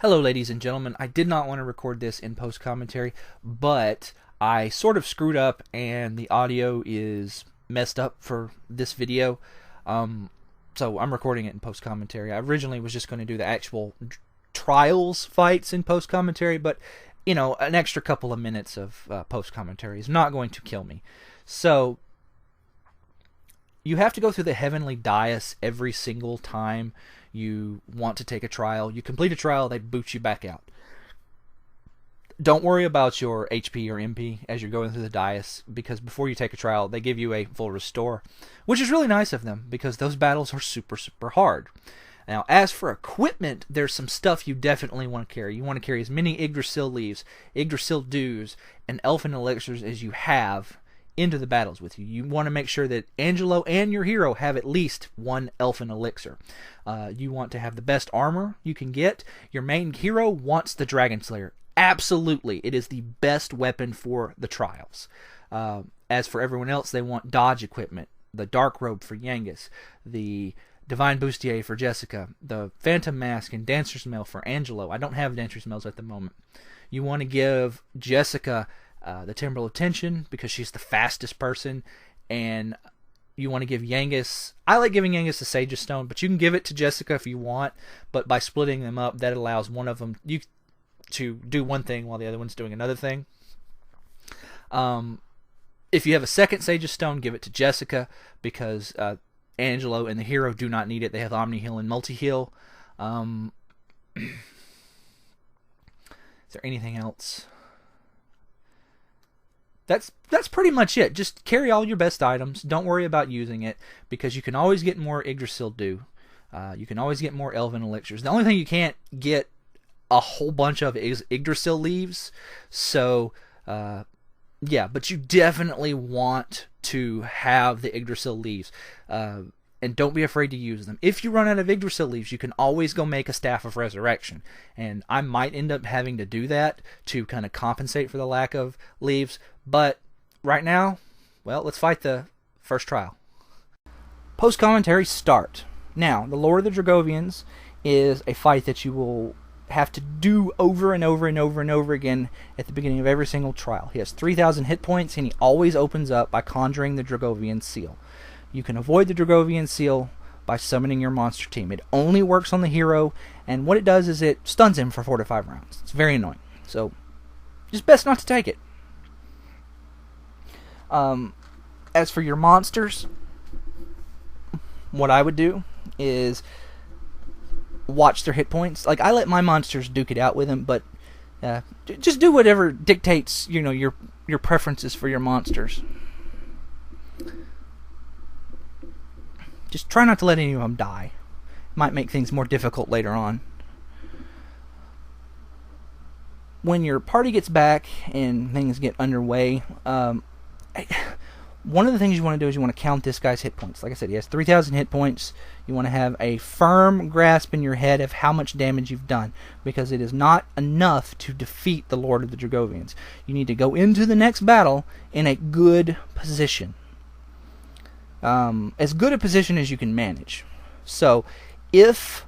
Hello, ladies and gentlemen. I did not want to record this in post-commentary, but I sort of screwed up and the audio is messed up for this video. So I'm recording it in post-commentary. I originally was just going to do the actual trials fights in post-commentary, but, you know, an extra couple of minutes of post-commentary is not going to kill me. So you have to go through the Heavenly Dais every single time you want to take a trial. You complete a trial, they boot you back out. Don't worry about your HP or MP as you're going through the dais, because before you take a trial, they give you a full restore, which is really nice of them, because those battles are super hard. Now, as for equipment, there's some stuff you definitely want to carry. You want to carry as many Yggdrasil leaves, Yggdrasil dews, and elfin elixirs as you have into the battles with you. You want to make sure that Angelo and your hero have at least one elfin elixir. You want to have the best armor you can get. Your main hero wants the Dragon Slayer. Absolutely, it is the best weapon for the trials. As for everyone else, they want dodge equipment. The Dark Robe for Yangus, the Divine Bustier for Jessica, the Phantom Mask and Dancer's Mail for Angelo. I don't have Dancer's Mails at the moment. You want to give Jessica the Timbrel of Tension, because she's the fastest person, and you want to give Yangus, I like giving Yangus the Sage's Stone, but you can give it to Jessica if you want, but by splitting them up, that allows one of them to do one thing while the other one's doing another thing. If you have a second Sage's Stone, give it to Jessica, because Angelo and the hero do not need it. They have Omni Heal and Multi Heal. Is there anything else? That's pretty much it. Just carry all your best items. Don't worry about using it, because you can always get more Yggdrasil dew. You can always get more elven elixirs. The only thing you can't get a whole bunch of is Yggdrasil leaves. So, yeah, but you definitely want to have the Yggdrasil leaves. And don't be afraid to use them. If you run out of Yggdrasil leaves, you can always go make a Staff of Resurrection. And I might end up having to do that to kind of compensate for the lack of leaves. But right now, well, let's fight the first trial. Post-commentary start. Now, the Lord of the Dragovians is a fight that you will have to do over and over and over and over again at the beginning of every single trial. He has 3,000 hit points, and he always opens up by conjuring the Dragovian seal. You can avoid the Dragovian seal by summoning your monster team. It only works on the hero, and what it does is it stuns him for 4 to 5 rounds. It's very annoying. So, just best not to take it. As for your monsters, what I would do is watch their hit points. Like, I let my monsters duke it out with them, but just do whatever dictates, you know, your preferences for your monsters. Just try not to let any of them die. Might make things more difficult later on. When your party gets back and things get underway, one of the things you want to do is you want to count this guy's hit points. Like I said, he has 3,000 hit points. You want to have a firm grasp in your head of how much damage you've done, because it is not enough to defeat the Lord of the Dragovians. You need to go into the next battle in a good position. As good a position as you can manage. So, if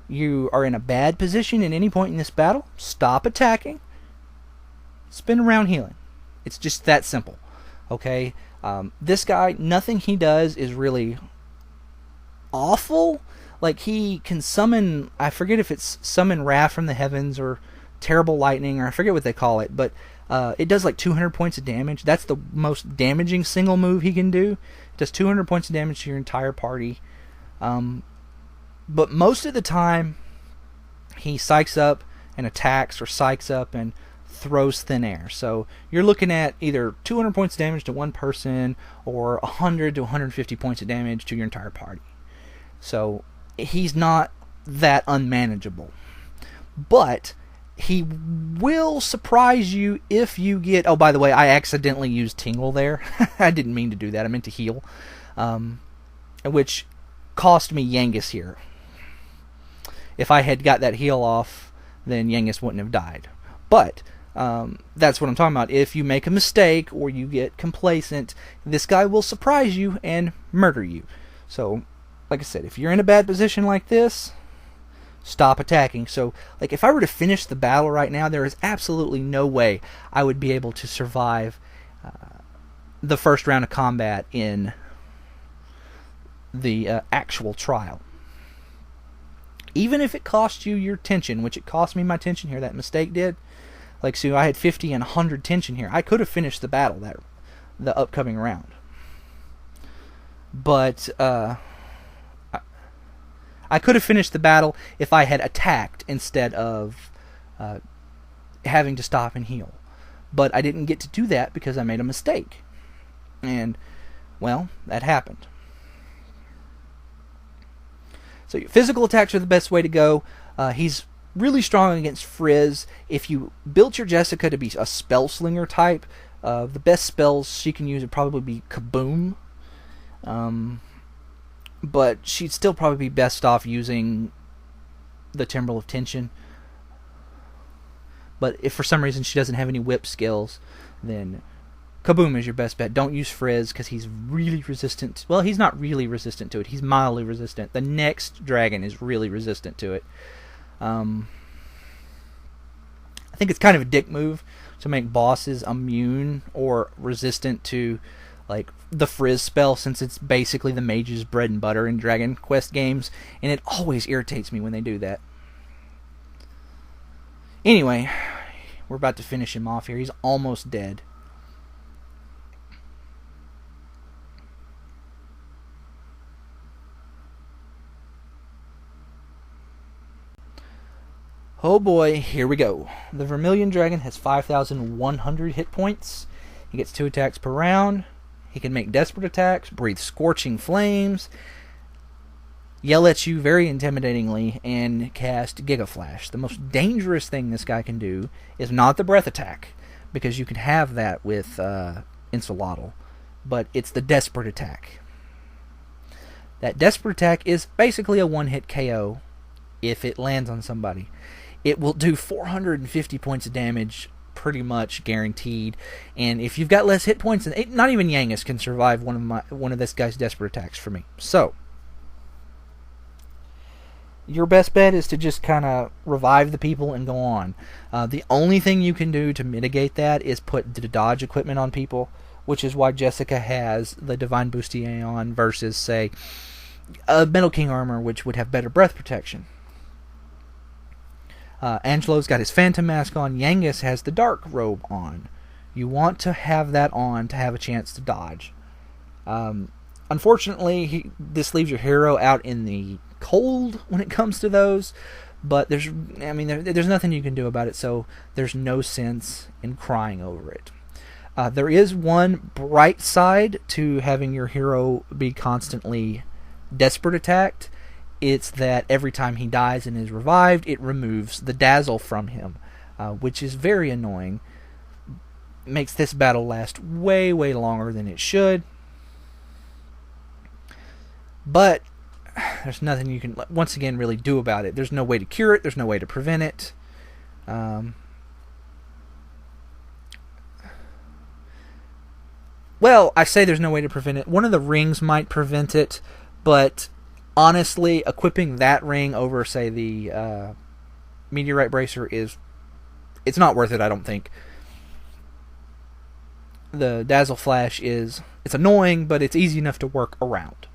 you are in a bad position at any point in this battle, stop attacking, spin around healing. It's just that simple. Okay? This guy, nothing he does is really awful. Like, he can summon, I forget if it's summon wrath from the heavens or terrible lightning, or I forget what they call it, but it does like 200 points of damage. That's the most damaging single move he can do. It does 200 points of damage to your entire party. But most of the time, he psychs up and attacks, or psychs up and throws thin air. So you're looking at either 200 points of damage to one person, or 100 to 150 points of damage to your entire party. So he's not that unmanageable. But he will surprise you if you get... Oh, by the way, I accidentally used Tingle there. I didn't mean to do that. I meant to heal. Which cost me Yangus here. If I had got that heal off, then Yangus wouldn't have died. But that's what I'm talking about. If you make a mistake or you get complacent, this guy will surprise you and murder you. So, like I said, if you're in a bad position like this, stop attacking. So, like, if I were to finish the battle right now, there is absolutely no way I would be able to survive the first round of combat in the actual trial. Even if it cost you your tension, which it cost me my tension here, that mistake did. Like, so I had 50 and 100 tension here. I could have finished the battle, the upcoming round. But I could have finished the battle if I had attacked instead of having to stop and heal. But I didn't get to do that because I made a mistake. And, well, that happened. So your physical attacks are the best way to go. He's really strong against Frizz. If you built your Jessica to be a spell slinger type, the best spells she can use would probably be Kaboom. But she'd still probably be best off using the Timbrel of Tension. But if for some reason she doesn't have any whip skills, then Kaboom is your best bet. Don't use Frizz because he's really resistant. Well, he's not really resistant to it. He's mildly resistant. The next dragon is really resistant to it. I think it's kind of a dick move to make bosses immune or resistant to, like, the Frizz spell, since it's basically the mage's bread and butter in Dragon Quest games, and it always irritates me when they do that. Anyway, we're about to finish him off here. He's almost dead. Oh boy, here we go. The Vermilion Dragon has 5,100 hit points. He gets 2 attacks per round. He can make desperate attacks, breathe scorching flames, yell at you very intimidatingly, and cast Giga Flash. The most dangerous thing this guy can do is not the breath attack, because you can have that with Insolotl, but it's the desperate attack. That desperate attack is basically a one-hit KO if it lands on somebody. It will do 450 points of damage, pretty much guaranteed. And if you've got less hit points, not even Yangus can survive one of this guy's desperate attacks for me. So, your best bet is to just kind of revive the people and go on. The only thing you can do to mitigate that is put the dodge equipment on people, which is why Jessica has the Divine Bustier on versus, say, a Metal King armor, which would have better breath protection. Angelo's got his Phantom Mask on. Yangus has the Dark Robe on. You want to have that on to have a chance to dodge. Unfortunately, this leaves your hero out in the cold when it comes to those. But there's nothing you can do about it, so there's no sense in crying over it. There is one bright side to having your hero be constantly desperate attacked. It's that every time he dies and is revived, it removes the dazzle from him, which is very annoying. Makes this battle last way, way longer than it should. But there's nothing you can, once again, really do about it. There's no way to cure it. There's no way to prevent it. Well, I say there's no way to prevent it. One of the rings might prevent it, but honestly, equipping that ring over, say, the Meteorite Bracer it's not worth it, I don't think. The Dazzle Flash it's annoying, but it's easy enough to work around.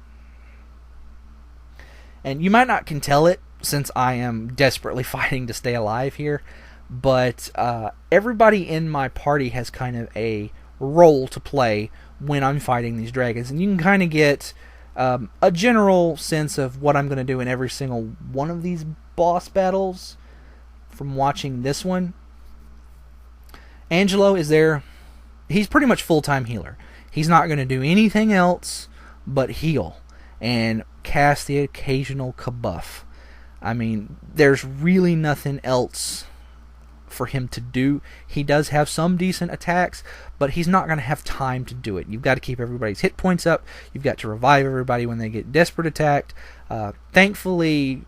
And you might not can tell it, since I am desperately fighting to stay alive here, but everybody in my party has kind of a role to play when I'm fighting these dragons, and you can kind of get a general sense of what I'm going to do in every single one of these boss battles from watching this one. Angelo is there. He's pretty much full-time healer. He's not going to do anything else but heal and cast the occasional kabuff. I mean, there's really nothing else for him to do. He does have some decent attacks, but he's not going to have time to do it. You've got to keep everybody's hit points up. You've got to revive everybody when they get desperate attacked. Thankfully,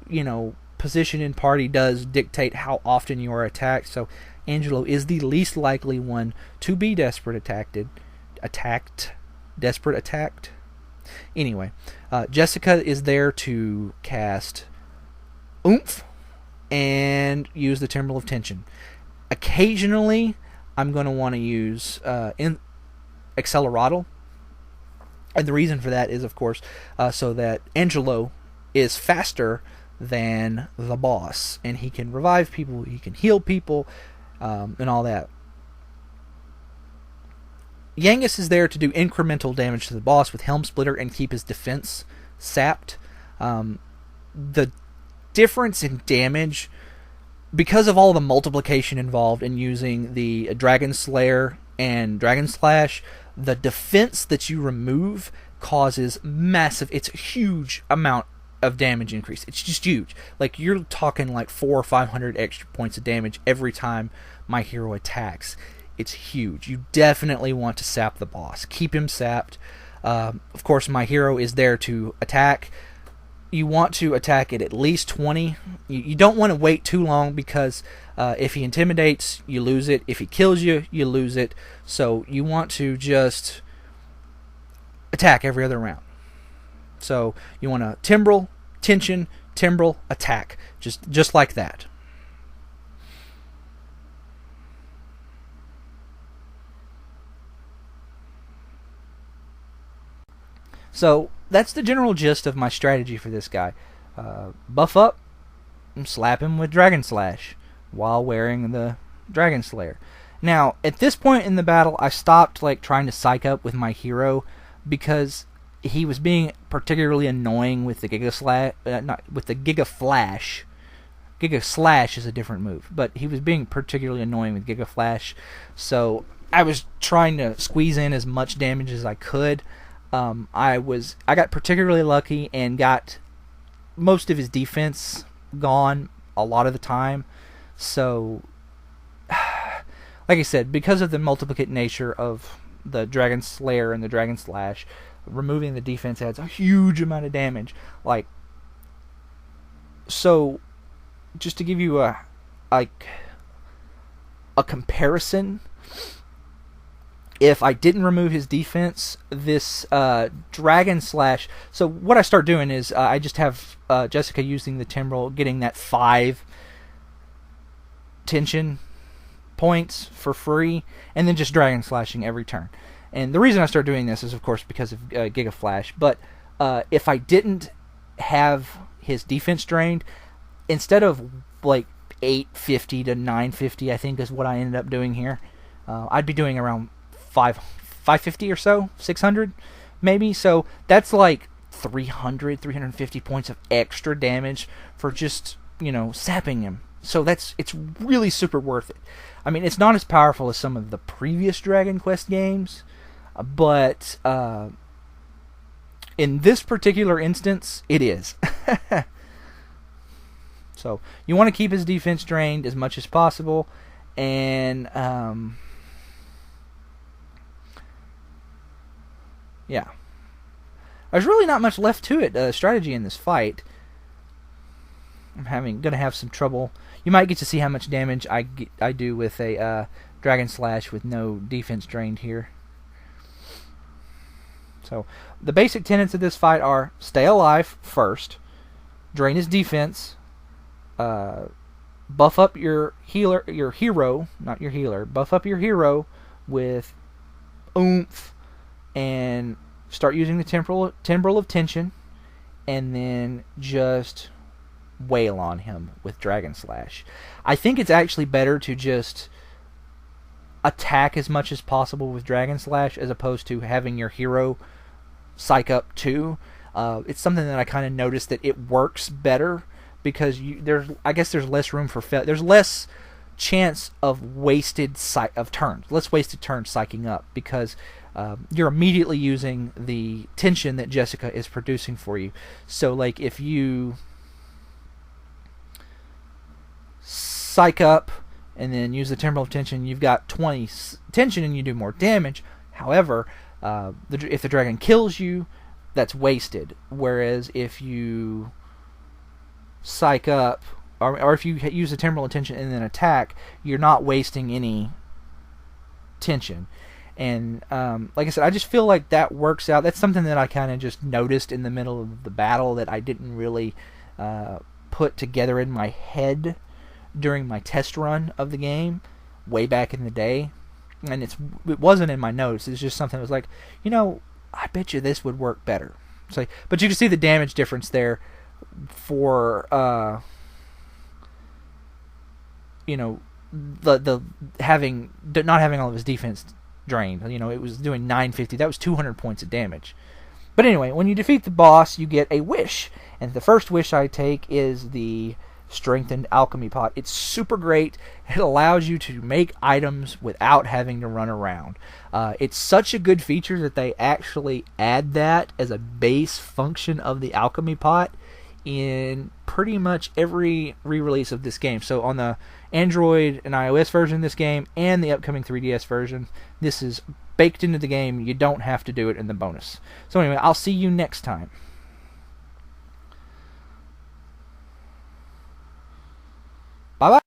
position in party does dictate how often you are attacked, so Angelo is the least likely one to be desperate attacked. Anyway, Jessica is there to cast Oomph, and use the Timbrel of Tension. Occasionally, I'm going to want to use Acceleratl. And the reason for that is, of course, so that Angelo is faster than the boss, and he can revive people, he can heal people, and all that. Yangus is there to do incremental damage to the boss with Helm Splitter and keep his defense sapped. The difference in damage, because of all the multiplication involved in using the Dragon Slayer and Dragon Slash, the defense that you remove causes massive, it's a huge amount of damage increase. It's just huge. Like, you're talking like 400 or 500 extra points of damage every time my hero attacks. It's huge. You definitely want to sap the boss. Keep him sapped. Of course, my hero is there to attack. You want to attack at least 20. You don't want to wait too long, because if he intimidates, you lose it. If he kills you, you lose it. So you want to just attack every other round. So you want to Timbrel, Tension, Timbrel, attack. Just like that. So that's the general gist of my strategy for this guy. Buff up and slap him with Dragon Slash while wearing the Dragon Slayer. Now, at this point in the battle, I stopped trying to psych up with my hero, because he was being particularly annoying with the Giga Flash. Giga Slash is a different move, but he was being particularly annoying with Giga Flash. So I was trying to squeeze in as much damage as I could. I got particularly lucky and got most of his defense gone a lot of the time. So, like I said, because of the multiplicate nature of the Dragon Slayer and the Dragon Slash, removing the defense adds a huge amount of damage. So, just to give you a comparison, if I didn't remove his defense, this Dragon Slash... So what I start doing is I just have Jessica using the Timbrel, getting that 5 tension points for free, and then just Dragon Slashing every turn. And the reason I start doing this is, of course, because of Giga Flash. But if I didn't have his defense drained, instead of 850 to 950, I think is what I ended up doing here, I'd be doing around 550 or so, 600 maybe. So that's 350 points of extra damage for just, sapping him. So it's really super worth it. I mean, it's not as powerful as some of the previous Dragon Quest games, but in this particular instance, it is. So you want to keep his defense drained as much as possible, and yeah. There's really not much left to it, strategy in this fight. I'm gonna have some trouble. You might get to see how much damage I do with a Dragon Slash with no defense drained here. So the basic tenets of this fight are: stay alive first, drain his defense, buff up your hero, not your healer. Buff up your hero with oomph, and start using the Timbrel of Tension, and then just wail on him with Dragon Slash. I think it's actually better to just attack as much as possible with Dragon Slash as opposed to having your hero psych up too. It's something that I kind of noticed that it works better, because I guess there's less room for failure. There's less chance of wasted turns, less wasted turns psyching up, because you're immediately using the tension that Jessica is producing for you. So if you psych up and then use the Timbrel of Tension, you've got 20 tension and you do more damage. However, if the dragon kills you, that's wasted. Whereas if you psych up, or if you use the Timbrel of Tension and then attack, you're not wasting any tension. And like I said, I just feel like that works out. That's something that I kind of just noticed in the middle of the battle that I didn't really put together in my head during my test run of the game way back in the day. And it wasn't in my notes. It's just something that was like, I bet you this would work better. So, but you can see the damage difference there for the not having all of his defense drained. It was doing 950. That was 200 points of damage. But anyway, when you defeat the boss, you get a wish, and the first wish I take is the strengthened alchemy pot. It's super great. It allows you to make items without having to run around. It's such a good feature that they actually add that as a base function of the alchemy pot in pretty much every re-release of this game. So on the Android and iOS version of this game and the upcoming 3DS version, this is baked into the game. You don't have to do it in the bonus. So anyway, I'll see you next time. Bye-bye.